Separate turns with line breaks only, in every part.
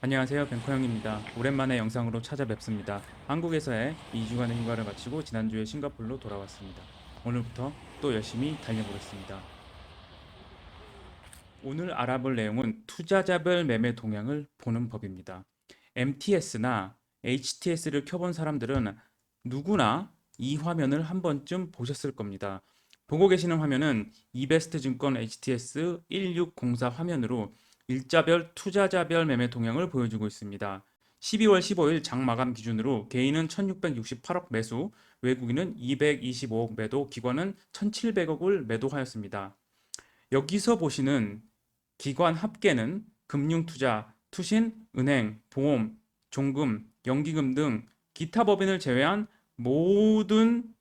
안녕하세요. 뱅커형입니다. 오랜만에 영상으로 찾아뵙습니다. 한국에서의 2주간의 휴가를 마치고 지난주에 싱가포르로 돌아왔습니다. 오늘부터 또 열심히 달려보겠습니다. 오늘 알아볼 내용은 투자자별 매매 동향을 보는 법입니다. MTS나 HTS를 켜본 사람들은 누구나 이 화면을 한 번쯤 보셨을 겁니다. 보고 계시는 화면은 이베스트 증권 HTS 1604 화면으로 일자별 투자자별 매매 동향을 보여주고 있습니다. 12월 15일 장 마감 기준으로 개인은 1668억 매수, 외국인은 225억 매도, 기관은 1700억을 매도하였습니다. 여기서 보시는 기관 합계는 금융투자, 투신, 은행, 보험, 종금, 연기금 등 기타 법인을 제외한 모든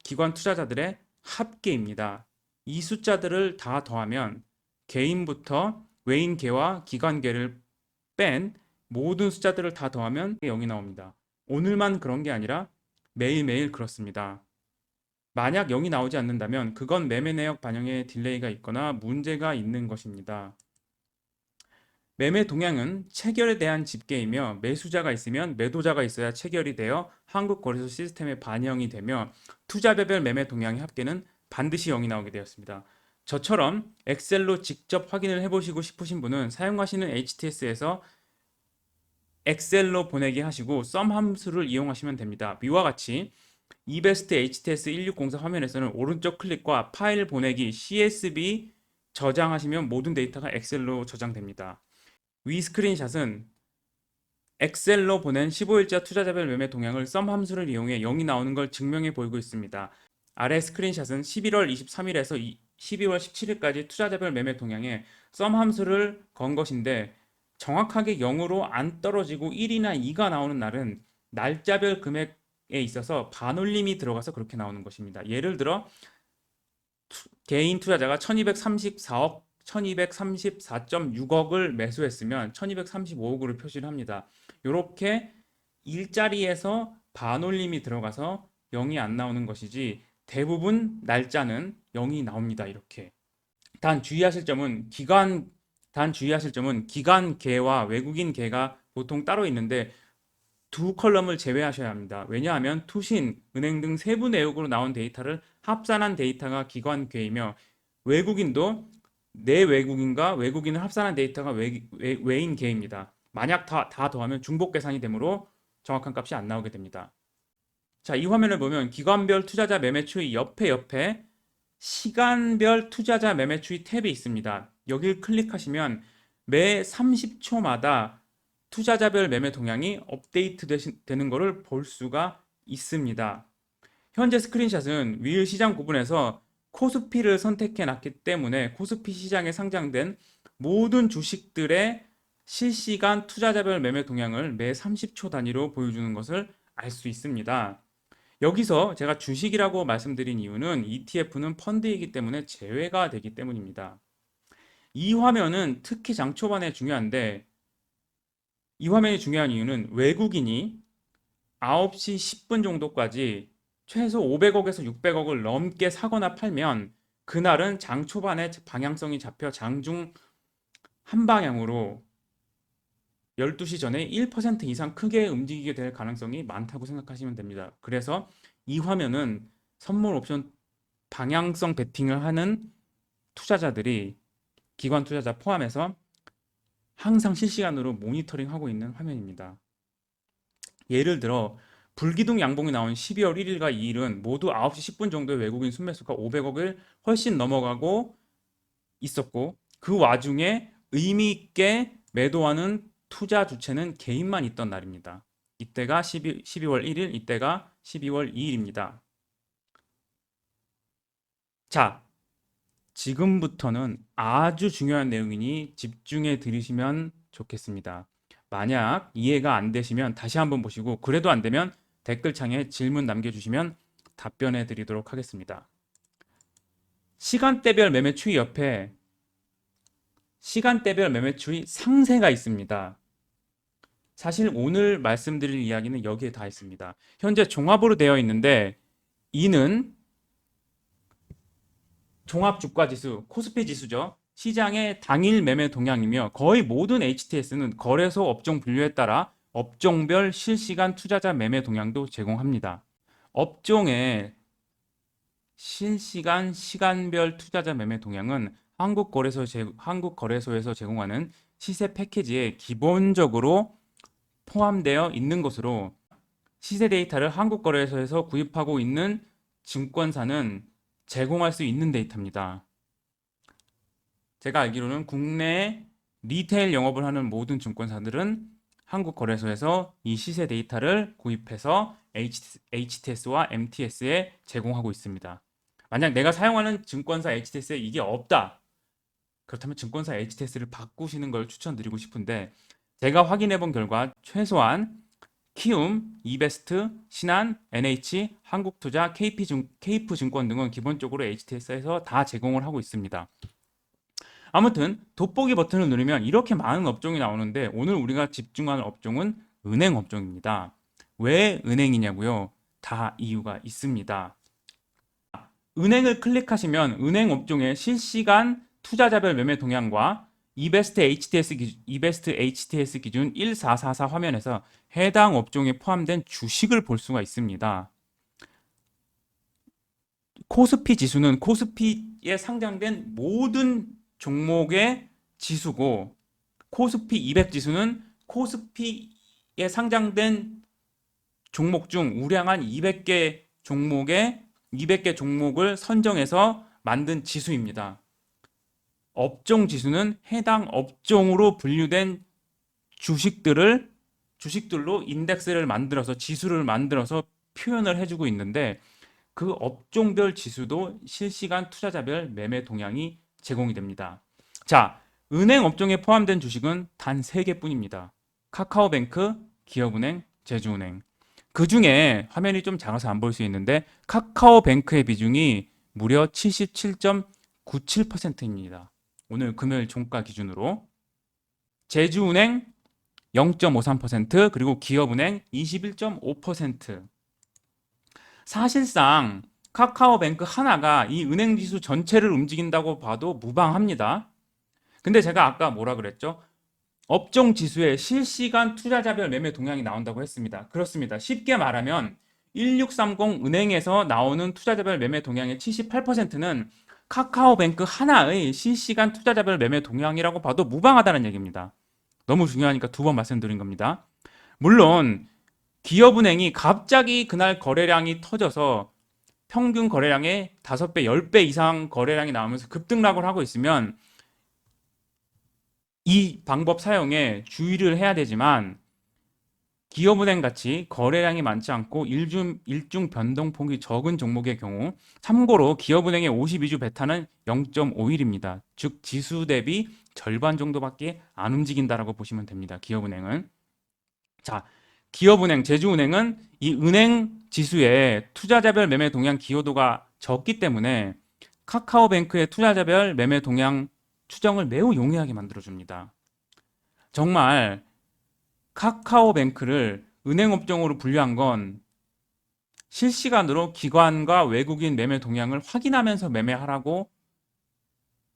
기관 투자자들의 합계입니다. 이 숫자들을 다 더하면 개인부터 외인계와 기관계를 뺀 모든 숫자들을 다 더하면 0이 나옵니다. 오늘만 그런 게 아니라 매일매일 그렇습니다. 만약 0이 나오지 않는다면 그건 매매 내역 반영에 딜레이가 있거나 문제가 있는 것입니다. 매매 동향은 체결에 대한 집계이며 매수자가 있으면 매도자가 있어야 체결이 되어 한국거래소 시스템에 반영이 되며 투자별 매매 동향의 합계는 반드시 0이 나오게 되었습니다. 저처럼 엑셀로 직접 확인을 해보시고 싶으신 분은 사용하시는 HTS에서 엑셀로 보내기 하시고 썸 함수를 이용하시면 됩니다. 위와 같이 이베스트 HTS 1604 화면에서는 오른쪽 클릭과 파일 보내기 CSV 저장하시면 모든 데이터가 엑셀로 저장됩니다. 위 스크린샷은 엑셀로 보낸 15일자 투자자별 매매 동향을 썸 함수를 이용해 0이 나오는 걸 증명해 보이고 있습니다. 아래 스크린샷은 11월 23일에서 12월 17일까지 투자자별 매매 동향에 썸 함수를 건 것인데 정확하게 0으로 안 떨어지고 1이나 2가 나오는 날은 날짜별 금액에 있어서 반올림이 들어가서 그렇게 나오는 것입니다. 예를 들어 개인 투자자가 1234억 1234.6억을 매수했으면 1235억으로 표시를 합니다. 이렇게 일자리에서 반올림이 들어가서 0이 안 나오는 것이지 대부분 날짜는 0이 나옵니다. 이렇게. 단 주의하실 점은 기관계와 외국인계가 보통 따로 있는데 두 컬럼을 제외하셔야 합니다. 왜냐하면 투신, 은행 등 세부 내역으로 나온 데이터를 합산한 데이터가 기관계이며 외국인도 내 외국인과 외국인을 합산한 데이터가 외인계입니다. 만약 다 더하면 중복 계산이 되므로 정확한 값이 안 나오게 됩니다. 자, 이 화면을 보면 기관별 투자자 매매 추이 옆에 시간별 투자자 매매 추이 탭이 있습니다. 여기를 클릭하시면 매 30초마다 투자자별 매매 동향이 업데이트 되는 것을 볼 수가 있습니다. 현재 스크린샷은 위일 시장 구분에서 코스피를 선택해 놨기 때문에 코스피 시장에 상장된 모든 주식들의 실시간 투자자별 매매 동향을 매 30초 단위로 보여주는 것을 알 수 있습니다. 여기서 제가 주식이라고 말씀드린 이유는 ETF는 펀드이기 때문에 제외가 되기 때문입니다. 이 화면은 특히 장 초반에 중요한데 이 화면이 중요한 이유는 외국인이 9시 10분 정도까지 최소 500억에서 600억을 넘게 사거나 팔면 그날은 장 초반에 방향성이 잡혀 장중 한 방향으로 12시 전에 1% 이상 크게 움직이게 될 가능성이 많다고 생각하시면 됩니다. 그래서 이 화면은 선물 옵션 방향성 베팅을 하는 투자자들이 기관 투자자 포함해서 항상 실시간으로 모니터링하고 있는 화면입니다. 예를 들어 불기둥 양봉이 나온 12월 1일과 2일은 모두 9시 10분 정도의 외국인 순매수가 500억을 훨씬 넘어가고 있었고 그 와중에 의미 있게 매도하는 투자 주체는 개인만 있던 날입니다. 이때가 12월 1일, 이때가 12월 2일입니다. 자, 지금부터는 아주 중요한 내용이니 집중해 들으시면 좋겠습니다. 만약 이해가 안 되시면 다시 한번 보시고 그래도 안 되면 댓글창에 질문 남겨주시면 답변해 드리도록 하겠습니다. 시간대별 매매 추이 옆에 시간대별 매매 추이 상세가 있습니다. 사실 오늘 말씀드릴 이야기는 여기에 다 있습니다. 현재 종합으로 되어 있는데 이는 종합주가지수, 코스피 지수죠. 시장의 당일 매매 동향이며 거의 모든 HTS는 거래소 업종 분류에 따라 업종별 실시간 투자자 매매 동향도 제공합니다. 업종의 실시간 시간별 투자자 매매 동향은 한국거래소에서 제공하는 시세 패키지에 기본적으로 포함되어 있는 것으로 시세 데이터를 한국거래소에서 구입하고 있는 증권사는 제공할 수 있는 데이터입니다. 제가 알기로는 국내 리테일 영업을 하는 모든 증권사들은 한국거래소에서 이 시세 데이터를 구입해서 HTS와 MTS에 제공하고 있습니다. 만약 내가 사용하는 증권사 HTS에 이게 없다. 그렇다면 증권사 HTS를 바꾸시는 걸 추천드리고 싶은데 제가 확인해 본 결과 최소한 키움, 이베스트, 신한, NH, 한국투자, KF증권 등은 기본적으로 HTS에서 다 제공을 하고 있습니다. 아무튼 돋보기 버튼을 누르면 이렇게 많은 업종이 나오는데 오늘 우리가 집중하는 업종은 은행 업종입니다. 왜 은행이냐고요? 다 이유가 있습니다. 은행을 클릭하시면 은행 업종의 실시간 투자자별 매매 동향과 이베스트 HTS 기준 1444 화면에서 해당 업종에 포함된 주식을 볼 수가 있습니다. 코스피 지수는 코스피에 상장된 모든 종목의 지수고 코스피 200 지수는 코스피에 상장된 종목 중 우량한 200개 종목을 선정해서 만든 지수입니다. 업종 지수는 해당 업종으로 분류된 주식들로 인덱스를 만들어서 지수를 만들어서 표현을 해주고 있는데 그 업종별 지수도 실시간 투자자별 매매 동향이 제공이 됩니다. 자, 은행 업종에 포함된 주식은 단 3개뿐입니다. 카카오뱅크, 기업은행, 제주은행. 그 중에 화면이 좀 작아서 안 볼 수 있는데 카카오뱅크의 비중이 무려 77.97%입니다. 오늘 금요일 종가 기준으로. 제주은행 0.53%, 그리고 기업은행 21.5%. 사실상 카카오뱅크 하나가 이 은행 지수 전체를 움직인다고 봐도 무방합니다. 근데 제가 아까 뭐라 그랬죠? 업종 지수에 실시간 투자자별 매매 동향이 나온다고 했습니다. 그렇습니다. 쉽게 말하면 1630 은행에서 나오는 투자자별 매매 동향의 78%는 카카오뱅크 하나의 실시간 투자자별 매매 동향이라고 봐도 무방하다는 얘기입니다. 너무 중요하니까 2번 말씀드린 겁니다. 물론 기업은행이 갑자기 그날 거래량이 터져서 평균 거래량의 5배, 10배 이상 거래량이 나오면서 급등락을 하고 있으면 이 방법 사용에 주의를 해야 되지만 기업은행 같이 거래량이 많지 않고 일중 변동폭이 적은 종목의 경우 참고로 기업은행의 52주 베타는 0.51입니다. 즉 지수 대비 절반 정도밖에 안 움직인다라고 보시면 됩니다. 기업은행은. 자, 기업은행, 제주은행은 이 은행 지수에 투자자별 매매 동향 기여도가 적기 때문에 카카오뱅크의 투자자별 매매 동향 추정을 매우 용이하게 만들어줍니다. 정말 카카오뱅크를 은행 업종으로 분류한 건 실시간으로 기관과 외국인 매매 동향을 확인하면서 매매하라고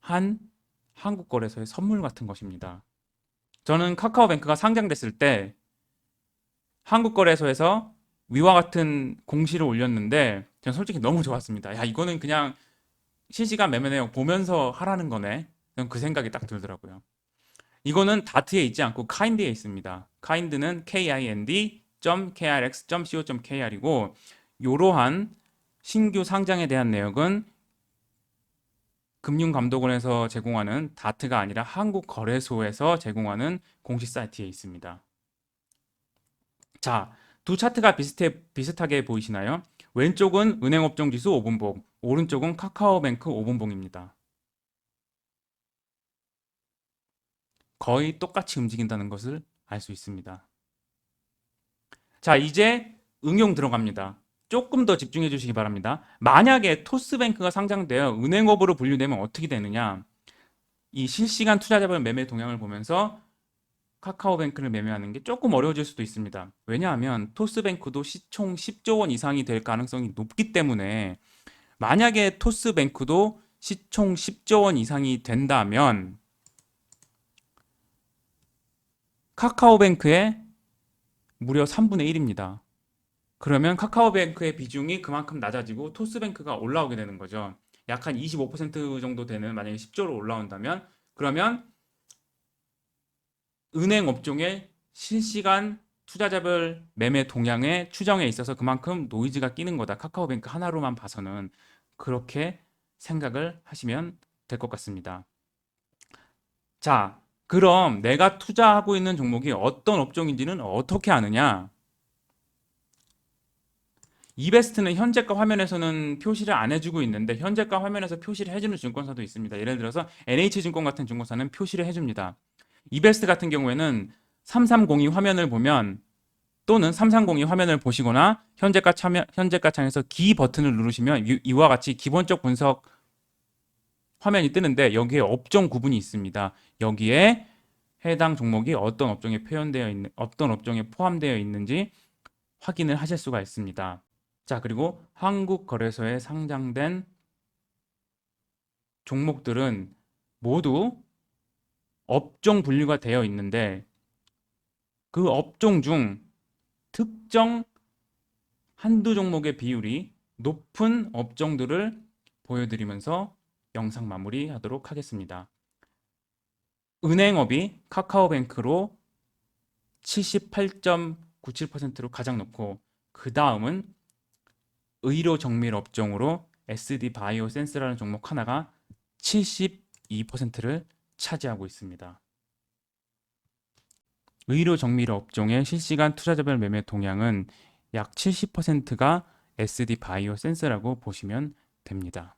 한 한국거래소의 선물 같은 것입니다. 저는 카카오뱅크가 상장됐을 때 한국거래소에서 위와 같은 공시를 올렸는데 저는 솔직히 너무 좋았습니다. 야, 이거는 그냥 실시간 매매 내용 보면서 하라는 거네. 저는 그 생각이 딱 들더라고요. 이거는 다트에 있지 않고 카인드에 있습니다. 카인드는 kind.krx.co.kr이고 이러한 신규 상장에 대한 내역은 금융감독원에서 제공하는 다트가 아니라 한국거래소에서 제공하는 공식 사이트에 있습니다. 자, 두 차트가 비슷하게 보이시나요? 왼쪽은 은행업종 지수 5분봉, 오른쪽은 카카오뱅크 5분봉입니다. 거의 똑같이 움직인다는 것을 알 수 있습니다. 자, 이제 응용 들어갑니다. 조금 더 집중해 주시기 바랍니다. 만약에 토스뱅크가 상장되어 은행업으로 분류되면 어떻게 되느냐? 이 실시간 투자자별 매매 동향을 보면서 카카오뱅크를 매매하는 게 조금 어려워질 수도 있습니다. 왜냐하면 토스뱅크도 시총 10조 원 이상이 될 가능성이 높기 때문에 만약에 토스뱅크도 시총 10조 원 이상이 된다면 카카오뱅크의 무려 3분의 1입니다. 그러면 카카오뱅크의 비중이 그만큼 낮아지고 토스뱅크가 올라오게 되는 거죠. 약 한 25% 정도 되는, 만약에 10조로 올라온다면, 그러면 은행 업종의 실시간 투자자별 매매 동향의 추정에 있어서 그만큼 노이즈가 끼는 거다. 카카오뱅크 하나로만 봐서는. 그렇게 생각을 하시면 될 것 같습니다. 자, 그럼 내가 투자하고 있는 종목이 어떤 업종인지는 어떻게 아느냐? 이베스트는 현재가 화면에서는 표시를 안 해주고 있는데, 현재가 화면에서 표시를 해주는 증권사도 있습니다. 예를 들어서 NH증권 같은 증권사는 표시를 해줍니다. 이베스트 같은 경우에는 3302 화면을 보면, 또는 3302 화면을 보시거나 현재가 창에서 기 버튼을 누르시면 이와 같이 기본적 분석 화면이 뜨는데, 여기에 업종 구분이 있습니다. 여기에 해당 종목이 어떤 업종에 어떤 업종에 포함되어 있는지 확인을 하실 수가 있습니다. 자, 그리고 한국거래소에 상장된 종목들은 모두 업종 분류가 되어 있는데, 그 업종 중 특정 한두 종목의 비율이 높은 업종들을 보여드리면서 영상 마무리하도록 하겠습니다. 은행업이 카카오뱅크로 78.97%로 가장 높고, 그 다음은 의료정밀 업종으로 SD바이오센스라는 종목 하나가 72%를 차지하고 있습니다. 의료정밀 업종의 실시간 투자자별 매매 동향은 약 70%가 SD바이오센스라고 보시면 됩니다.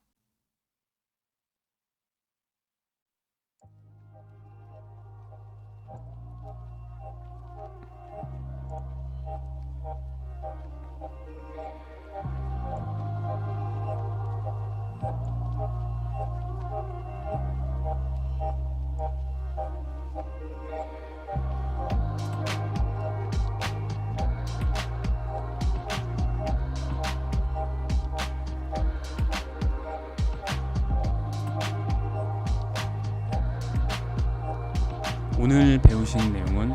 오늘 배우신 내용은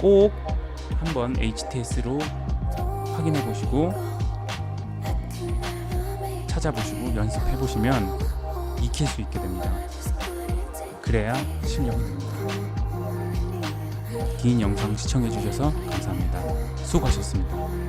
꼭 한번 HTS로 확인해 보시고 찾아보시고 연습해 보시면 익힐 수 있게 됩니다. 그래야 실력이 됩니다. 긴 영상 시청해 주셔서 감사합니다. 수고하셨습니다.